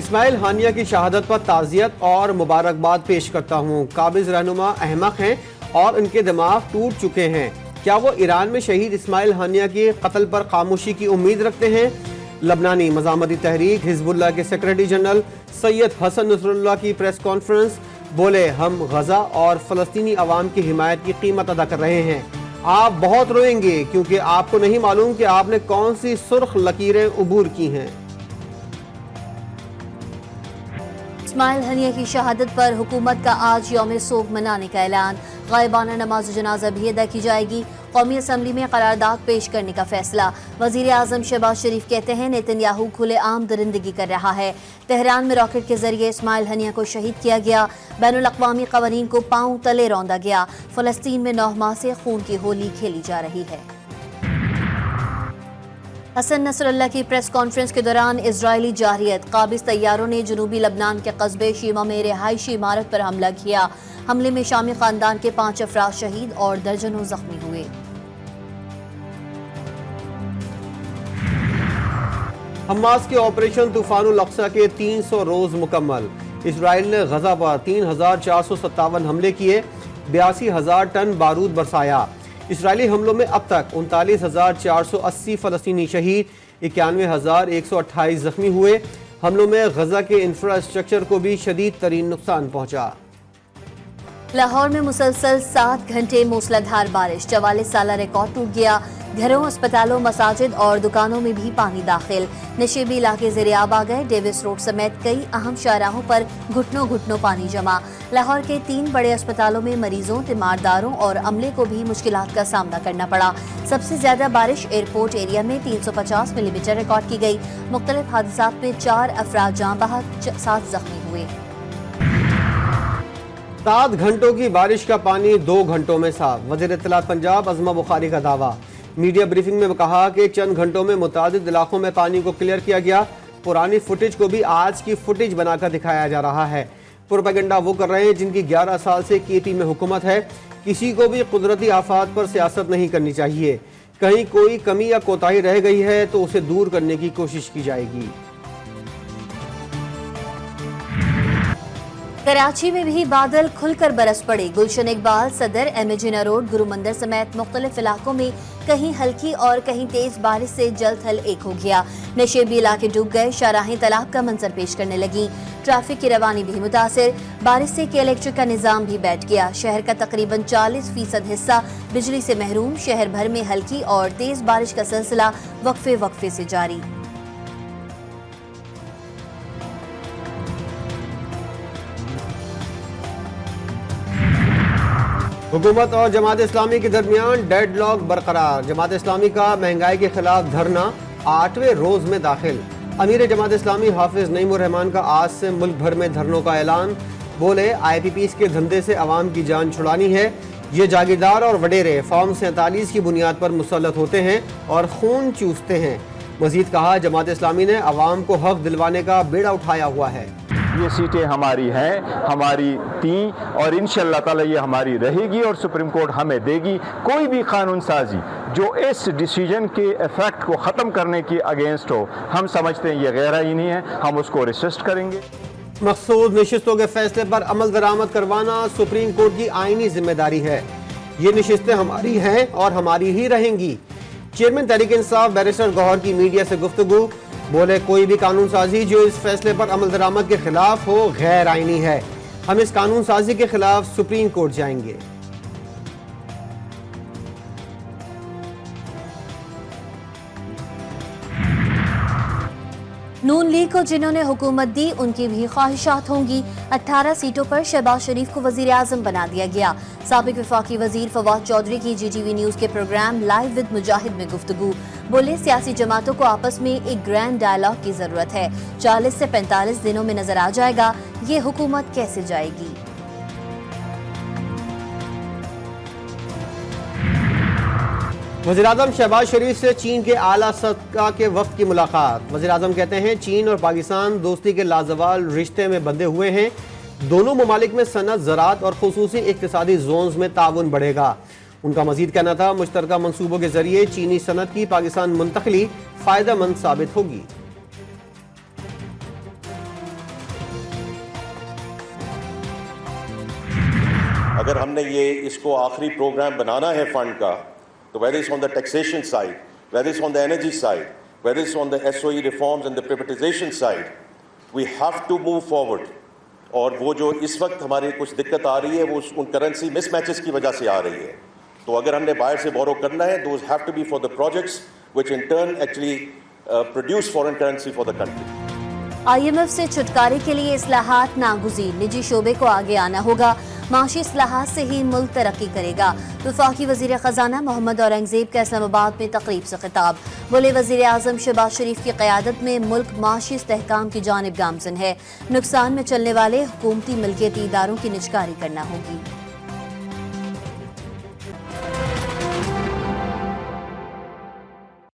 اسماعیل ہانیہ کی شہادت پر تعزیت اور مبارکباد پیش کرتا ہوں. قابض رہنما احمق ہیں اور ان کے دماغ ٹوٹ چکے ہیں. کیا وہ ایران میں شہید اسماعیل ہانیہ کے قتل پر خاموشی کی امید رکھتے ہیں؟ لبنانی مزاحمتی تحریک حزب اللہ کے سیکرٹری جنرل سید حسن نصر اللہ کی پریس کانفرنس. بولے ہم غزہ اور فلسطینی عوام کی حمایت کی قیمت ادا کر رہے ہیں. آپ بہت روئیں گے کیونکہ آپ کو نہیں معلوم کہ آپ نے کون سی سرخ لکیریں عبور کی ہیں. اسماعیل ہانیہ کی شہادت پر حکومت کا آج یوم سوگ منانے کا اعلان. غائبانہ نماز جنازہ بھی ادا کی جائے گی. قومی اسمبلی میں قرارداد پیش کرنے کا فیصلہ. وزیر اعظم شہباز شریف کہتے ہیں نیتن یاہو کھلے عام درندگی کر رہا ہے. تہران میں راکٹ کے ذریعے اسماعیل ہانیہ کو شہید کیا گیا. بین الاقوامی قوانین کو پاؤں تلے روندا گیا. فلسطین میں 9 ماہ سے خون کی ہولی کھیلی جا رہی ہے. حسن نصر اللہ کی پریس کانفرنس کے دوران اسرائیلی جارحیت. قابض طیاروں نے جنوبی لبنان کے قصبے شیما میں رہائشی عمارت پر حملہ کیا. حملے میں شامی خاندان کے 5 افراد شہید اور درجنوں زخمی ہوئے. حماس کے آپریشن طوفان الاقصی کے 300 روز مکمل. اسرائیل نے غزہ پر 3457 حملے کیے. 82,000 ٹن بارود برسایا. اسرائیلی حملوں میں اب تک 39,480 فلسطینی شہید، 91,128 زخمی ہوئے. حملوں میں غزہ کے انفراسٹرکچر کو بھی شدید ترین نقصان پہنچا. لاہور میں مسلسل 7 گھنٹے موسلادھار بارش. 44 سالہ ریکارڈ ٹوٹ گیا. گھروں، اسپتالوں، مساجد اور دکانوں میں بھی پانی داخل. نشیبی علاقے زیر آب آ گئے. ڈیوس روڈ سمیت کئی اہم شاہراہوں پر گھٹنوں گھٹنوں پانی جمع. لاہور کے 3 بڑے اسپتالوں میں مریضوں، تیمارداروں اور عملے کو بھی مشکلات کا سامنا کرنا پڑا. سب سے زیادہ بارش ایئرپورٹ ایریا میں 350 ملی میٹر ریکارڈ کی گئی. مختلف حادثات میں 4 افراد جاں بحق، 7 زخمی ہوئے. 7 گھنٹوں کی بارش کا پانی 2 گھنٹوں میں صاف. وزیر اطلاعات پنجاب عظمہ بخاری کا دعویٰ. میڈیا بریفنگ میں کہا کہ چند گھنٹوں میں متعدد علاقوں میں پانی کو کلیئر کیا گیا. پرانی فوٹیج کو بھی آج کی فوٹیج بنا کر دکھایا جا رہا ہے. پروپیگنڈا وہ کر رہے ہیں جن کی 11 سال سے KP میں حکومت ہے. کسی کو بھی قدرتی آفات پر سیاست نہیں کرنی چاہیے. کہیں کوئی کمی یا کوتاہی رہ گئی ہے تو اسے دور کرنے کی کوشش کی جائے گی. کراچی میں بھی بادل کھل کر برس پڑے. گلشن اقبال، صدر، ایم جینا روڈ، گرو مندر سمیت مختلف علاقوں میں کہیں ہلکی اور کہیں تیز بارش سے جل تھل ایک ہو گیا. نشیبی علاقے ڈوب گئے. شاہراہیں تالاب کا منظر پیش کرنے لگیں. ٹریفک کی روانی بھی متاثر. بارش سے الیکٹرک کا نظام بھی بیٹھ گیا. شہر کا تقریباً 40% حصہ بجلی سے محروم. شہر بھر میں ہلکی اور تیز بارش کا سلسلہ وقفے سے جاری. حکومت اور جماعت اسلامی کے درمیان ڈیڈ لاک برقرار. جماعت اسلامی کا مہنگائی کے خلاف دھرنا 8ویں روز میں داخل. امیر جماعت اسلامی حافظ نعیم الرحمان کا آج سے ملک بھر میں دھرنوں کا اعلان. بولے IPPs کے دھندے سے عوام کی جان چھڑانی ہے. یہ جاگیردار اور وڈیرے فارم 47 کی بنیاد پر مسلط ہوتے ہیں اور خون چوستے ہیں. مزید کہا جماعت اسلامی نے عوام کو حق دلوانے کا بیڑا اٹھایا ہوا ہے. یہ سیٹیں ہماری ہیں، ہماری تھیں اور انشاءاللہ تعالی یہ ہماری رہے گی اور سپریم کورٹ ہمیں دے گی. کوئی بھی قانون سازی جو اس ڈیسیجن کے ایفیکٹ کو ختم کرنے کی اگینسٹ ہو، ہم سمجھتے ہیں یہ غیر آئینی ہے. ہم اس کو ریسسٹ کریں گے. مخصوص نشستوں کے فیصلے پر عمل درآمد کروانا سپریم کورٹ کی آئینی ذمہ داری ہے. یہ نشستیں ہماری ہیں اور ہماری ہی رہیں گی. چیئرمین تحریک انصاف بیرسٹر گوہر کی میڈیا سے گفتگو. بولے کوئی بھی قانون سازی جو اس فیصلے پر عمل درآمد کے خلاف ہو غیر آئینی ہے. ہم اس قانون سازی کے خلاف سپریم کورٹ جائیں گے. نون لیگ کو جنہوں نے حکومت دی ان کی بھی خواہشات ہوں گی. 18 سیٹوں پر شہباز شریف کو وزیر اعظم بنا دیا گیا. سابق وفاقی وزیر فواد چودھری کی GTV نیوز کے پروگرام لائیو ود مجاہد میں گفتگو. بولے سیاسی جماعتوں کو آپس میں ایک گرینڈ ڈائلاگ کی ضرورت ہے. 40 سے 45 دنوں میں نظر آ جائے گا یہ حکومت کیسے جائے گی. وزیراعظم شہباز شریف سے چین کے اعلیٰ سطح کے وفد کی ملاقات. وزیراعظم کہتے ہیں چین اور پاکستان دوستی کے لازوال رشتے میں بندھے ہوئے ہیں. دونوں ممالک میں صنعت، زراعت اور خصوصی اقتصادی زونز میں تعاون بڑھے گا. ان کا مزید کہنا تھا مشترکہ منصوبوں کے ذریعے چینی صنعت کی پاکستان منتقلی فائدہ مند ثابت ہوگی. اگر ہم نے یہ اس کو آخری پروگرام بنانا ہے فنڈ کا تو whether it's on the taxation side, whether it's on the energy side, whether it's on the SOE reforms and the privatization side, we have to move forward. اور وہ جو اس وقت ہماری کچھ دقت آ رہی ہے وہ ان کرنسی مس میچز کی وجہ سے آ رہی ہے. تو اگر ہم نے باہر سے بورو کرنا ہے those have to be for the projects which in turn actually produce foreign currency for the country. IMF سے چھٹکارے کے لیے اصلاحات ناگزیر، نجی شعبے کو آگے آنا ہوگا، معاشی اصلاحات سے ہی ملک ترقی کرے گا۔ وفاقی وزیر خزانہ محمد اورنگزیب کا اسلام آباد میں تقریب سے خطاب، بولے وزیر اعظم شہباز شریف کی قیادت میں ملک معاشی استحکام کی جانب گامزن ہے، نقصان میں چلنے والے حکومتی ملکیتی اداروں کی نجکاری کرنا ہوگی۔